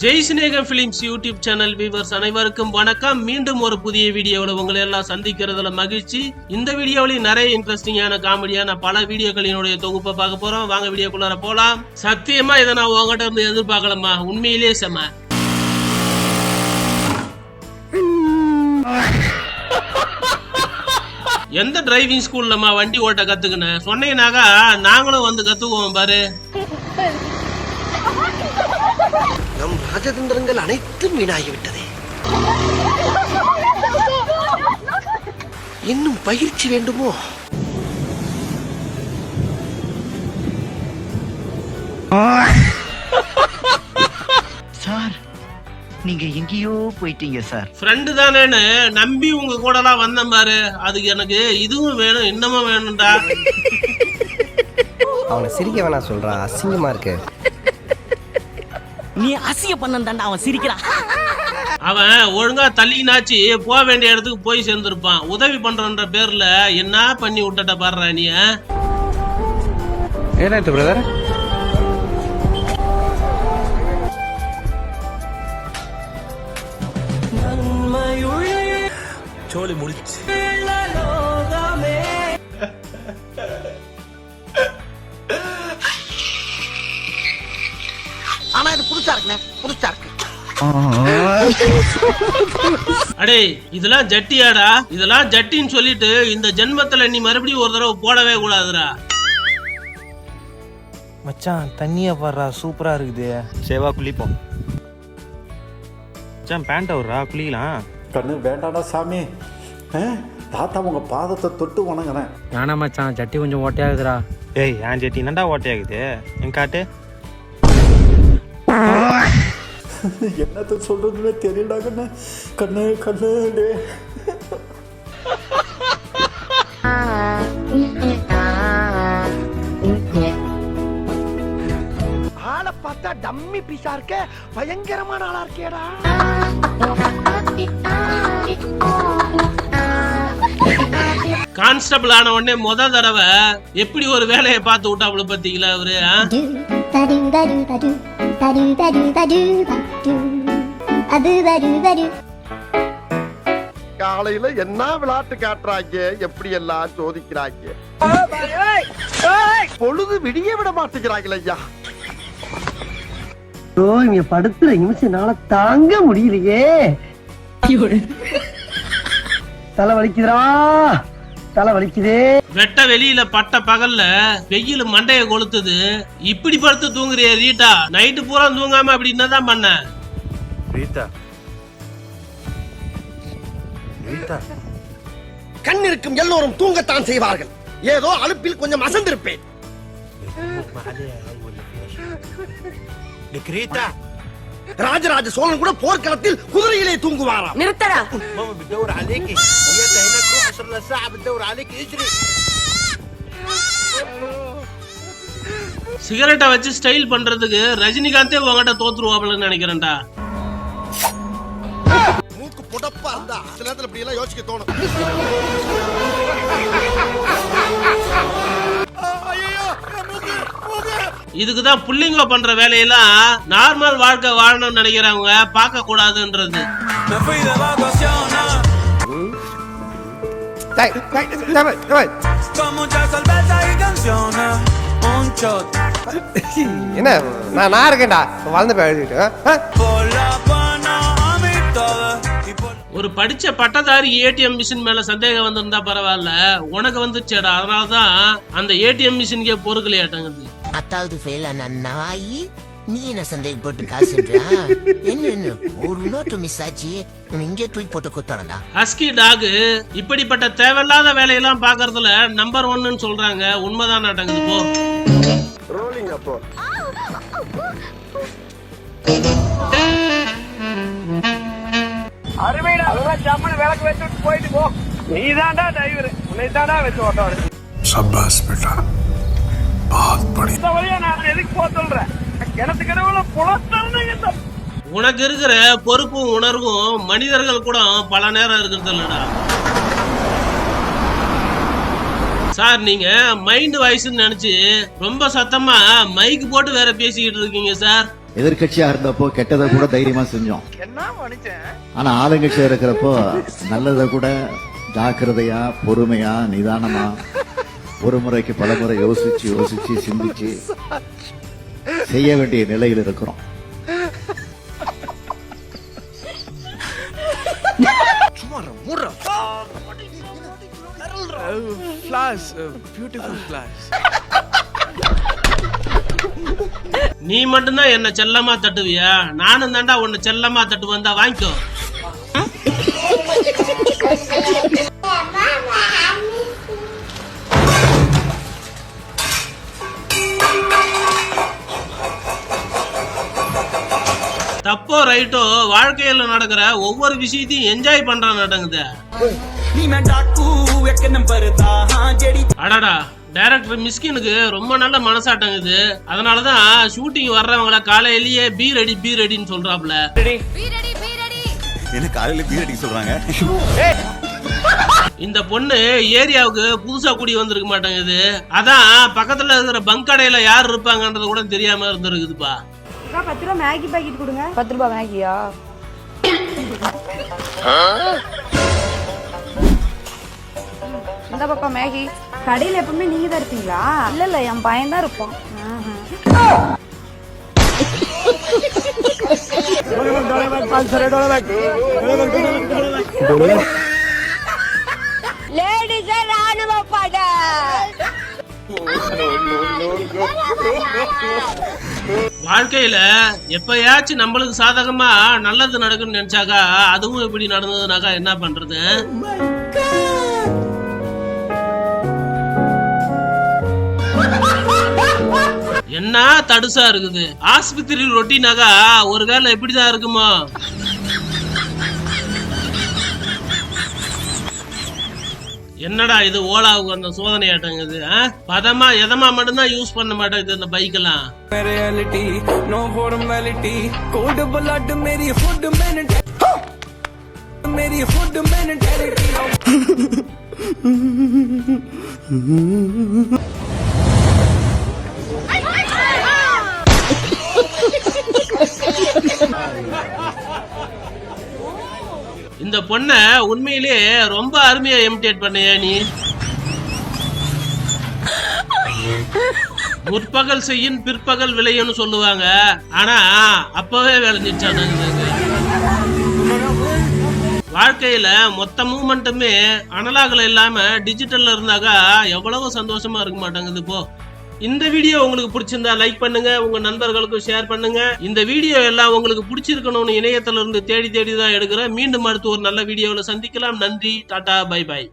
Jai Snegam films YouTube channel viewers அனைவருக்கும் வணக்கம். மீண்டும் ஒரு புதிய வீடியோவில் உங்களை எல்லாம் சந்திக்கிறதுல மகிழ்ச்சி. இந்த வீடியோவிலையும் நிறைய இன்ட்ரெஸ்டிங்கான காமெடியான பல வீடியோக்களினுடைய தொகுப்பை பார்க்க போறோம். வாங்க வீடியோக்குள்ளார போலாம். சத்தியமா இதை நான் உங்ககிட்ட இருந்து எதிர்பார்க்கலமா, உண்மையிலேயே செம. எந்த டிரைவிங் ஸ்கூல்லமா வண்டி ஓட்ட கத்துக்கினேன் சொன்னீங்கன்னாக்கா நாங்களும் வந்து கத்துக்குவோம் பாரு. நம் ராஜதந்திரங்கள் அனைத்தும் வீணாகிவிட்டதே. இன்னும் பயிற்சி வேண்டுமோ? சார், நீங்க எங்கேயோ போயிட்டீங்க சார். ஃப்ரெண்டு தானேன்னு நம்பி உங்க கூட எல்லாம் வந்தேன் பாரு. அதுக்கு எனக்கு இதுவும் வேணும் இன்னமும் வேணும்டா. அவனை சிரிக்க வேணா சொல்றான், அசிங்கமா இருக்கு. நீ அசிங்க பண்ணான்டா அவன் சிரிக்கிறான். அவன் ஒழுங்கா தள்ளினாச்சு போக வேண்டிய இடத்துக்கு போய் சேர்ந்திருப்பான். உதவி பண்றன்ற பேர்ல என்ன பண்ணி விட்டட்ட பாடுற நீ. ஏனாச்சு பிரதர்? சோலி முடிச்சு. ஆனா இது புதுசா இருக்குண்ணே, புதுசா இருக்கு. அடே இதெல்லாம் ஜட்டியாடா, இதெல்லாம் ஜட்டின்னு சொல்லிட்டு இந்த ஜென்மத்துல நீ மறுபடியும் ஒரு தடவை போடவே கூடாதுடா. மச்சான் தண்ணியா பாடுறா, சூப்பரா இருக்குது. சேவா குளிப்போம். மச்சான் பேண்ட் அவர்றா, குளிக்கலாம். கண்ணு வேண்டாடா சாமி. தாத்தா உங்க பாதத்தை தொட்டு வணங்குறேன். நானா மச்சான், ஜட்டி கொஞ்சம் ஓட்டையா இருக்குதுடா. ஏய் என் ஜெட்டி என்னடா ஓட்டையாகுது, என் காட்டு. என்னத்த சொல்றதுன்னு தெரியலடா கண்ணு. கண்ணு கண்ணு டே. ஆளை பார்த்தா டம்மி பீஸா இருக்க, பயங்கரமான ஆளா இருக்கேடா. கான்ஸ்டபிள் ஆன உடனே முத தடவை எப்படி ஒரு வேலையை பார்த்து விட்டாப்புல பாத்தீங்களா அவரு. காலையில என்ன விளையாட்டு காட்டுறாங்க, எப்படி எல்லாம் சோதிக்கிறாங்க. பொழுது விடிய விட மாட்டேங்கிறாங்களே ஐயா. இங்க படுத்துற நிமிஷம்னால தாங்க முடியலையே. தலை வலிக்குதுடா, தலை வலிக்குதே. வெட்ட வெளியில பட்ட பகல்ல வெயில் மண்டைய கொளுத்துது. இப்படி படுத்து தூங்குறிய ரீட்டா? நைட்டு பூரா தூங்காம அப்படி என்னதான் பண்ண? ரீதா, ரீதா, கண் இருக்கும் எல்லோரும் தூங்கத்தான் செய்வார்கள். ஏதோ அலுப்பில் கொஞ்சம் அசந்திருப்பேன். ராஜராஜ சோழன் கூட போர்க்களத்தில் குதிரையிலே தூங்குவாராம். நிறுத்தடா. சிகரெட்டை வச்சு ஸ்டைல் பண்றதுக்கு ரஜினிகாந்தே உங்ககிட்ட தோத்துருவாப்லன்னு நினைக்கிறேன்டா. மூக்கு புடப்பா இருந்தா சில நேரத்துல இப்படி எல்லாம் யோசிக்க தோணும். இதுக்குதான் புள்ளிங்க பண்ற வேலையெல்லாம் நார்மல் வாழ்க்கை வாழணும்னு நினைக்கிறவங்க பார்க்க கூடாதுன்றது. என்ன நான் இருக்கேன்டா, வளர்ந்து போயிட்டு. ஒரு படிச்ச பட்டதாரி ஏடிஎம் மிஷின் மேல சந்தேகம் வந்திருந்தா பரவாயில்ல, உனக்கு வந்துச்சேடா. அதனாலதான் அந்த ஏடிஎம் மிஷினுக்கே பொறுக்கலையாட்டங்குது. அத்தாவது ஃபெயில் ஆன நாயி, நீ என்ன சந்தேகப்பட்டு காசுன்றா? என்ன ஒரு நோட்டு மிஸ் ஆச்சு, இங்கே தூக்கி போட்டு குத்தறடா. ஹஸ்கி டாக் இப்படிப்பட்ட தேவையில்லாத வேலையெல்லாம் பாக்குறதுல நம்பர் 1ன்னு சொல்றாங்க. உண்மைதான் நாட்டங்குது. போ ரோலிங் அப்போ. அருமைடா, ஜம்முன்னு விளக்கு வச்சுட்டு போயிட்டு போ. நீதான்டா டிரைவர், உன்னை தான்டா வச்சு ஓட்ட. சபாஸ் பேட்டா, பாத் படி. இந்த வழியா நான் எதுக்கு போக சொல்றேன்? கிணத்து கடவுள புலத்தல்னு உனக்கு இருக்கிற பொறுப்பும் உணர்வும் மனிதர்கள் கூட பல நேரம் இருக்கிறது இல்லடா. சார் நீங்க மைண்ட் வாய்ஸ் நினைச்சு ரொம்ப சத்தமா மைக் போட்டு வேற பேசிக்கிட்டு இருக்கீங்க சார். எதிர்க்கட்சியா இருந்தப்போ கெட்டதை கூட தைரியமா செஞ்சோம். என்ன மனுஷன் ஆனா ஆளுங்கட்சியா இருக்கிறப்போ நல்லதை கூட ஜாக்கிரதையா பொறுமையா நிதானமா ஒரு முறைக்கு பல முறை யோசிச்சு சிந்திச்சு செய்ய வேண்டிய நிலையில் இருக்கிறோம். நீ மட்டும்தான் என்ன செல்லமா தட்டுவியா? நானும் தாண்டா உன்னை செல்லமா தட்டு வந்தா வாங்கிக்கோ. தப்போ ரைட்டோ வாழ்க்கையில நடக்கிற ஒவ்வொரு விஷயத்தையும் என்ஜாய் பண்ற நடக்குது. அடாடா, டைரக்டர் மிஸ்கினுக்கு ரொம்ப நல்ல மனசாட்டங்குது. அதனாலதான் ஷூட்டிங் வர்றவங்கள காலையிலேயே பீ ரெடின்னு சொல்றாப்ல. என்ன காலையில பீர் அடிக்க சொல்றாங்க? இந்த பொண்ணு ஏரியாவுக்கு புதுசா குடி வந்திருக்க மாட்டேங்குது. அதான் பக்கத்துல இருக்கிற பங்க் கடையில யார் இருப்பாங்கன்றது கூட தெரியாம இருந்திருக்குதுப்பா. 10 ரூபா மேகி பாக்கெட் கொடுங்க. 10 ரூபா மேகியா? இந்த பாப்பா மேகி. கடையில எப்பவுமே நீங்க தான் இருப்பீங்களா? இல்ல என் பையன் தான் இருப்பான். லேடிஸ் ராணுவ படை. வாழ்க்கையில எப்பயாச்சும் நம்மளுக்கு சாதகமா நல்லது நடக்கும்னு நினைச்சாக்கா அதுவும் இப்படி நடந்ததுனாக்கா என்ன பண்றது? என்ன தடுசா இருக்குது. ஆஸ்பத்திரி ரொட்டினாக்கா ஒரு வேளை எப்படிதான் இருக்குமோ? என்னடா இது ஓலாவுக்கு அந்த சோதனை ஆட்டங்குது. பதமா எதமா மட்டும்தான் யூஸ் பண்ண மாட்டேங்குது இந்த பைக் எல்லாம். இந்த பொண்ண உண்மையிலே ரொம்ப அருமையா இமிட்டேட் பண்ணியா நீ. முற்பகல் செய்யும் பிற்பகல் விளையும்னு சொல்லுவாங்க. ஆனா அப்பவே விளைஞ்சிச்சாங்க. வாழ்க்கையில மொத்த மூமெண்ட்டுமே அனலாக்ல இல்லாம டிஜிட்டல்ல இருந்தாக்கா எவ்வளவு சந்தோஷமா இருக்க மாட்டாங்குது. போ, இந்த வீடியோ உங்களுக்கு பிடிச்சிருந்தா லைக் பண்ணுங்க, உங்க நண்பர்களுக்கும் ஷேர் பண்ணுங்க. இந்த வீடியோ எல்லாம் உங்களுக்கு பிடிச்சிருக்கணும்னு இணையத்துல இருந்து தேடி தான் எடுக்கிறேன். மீண்டும் அடுத்து ஒரு நல்ல வீடியோவில் சந்திக்கலாம். நன்றி, டாடா, பை பாய்.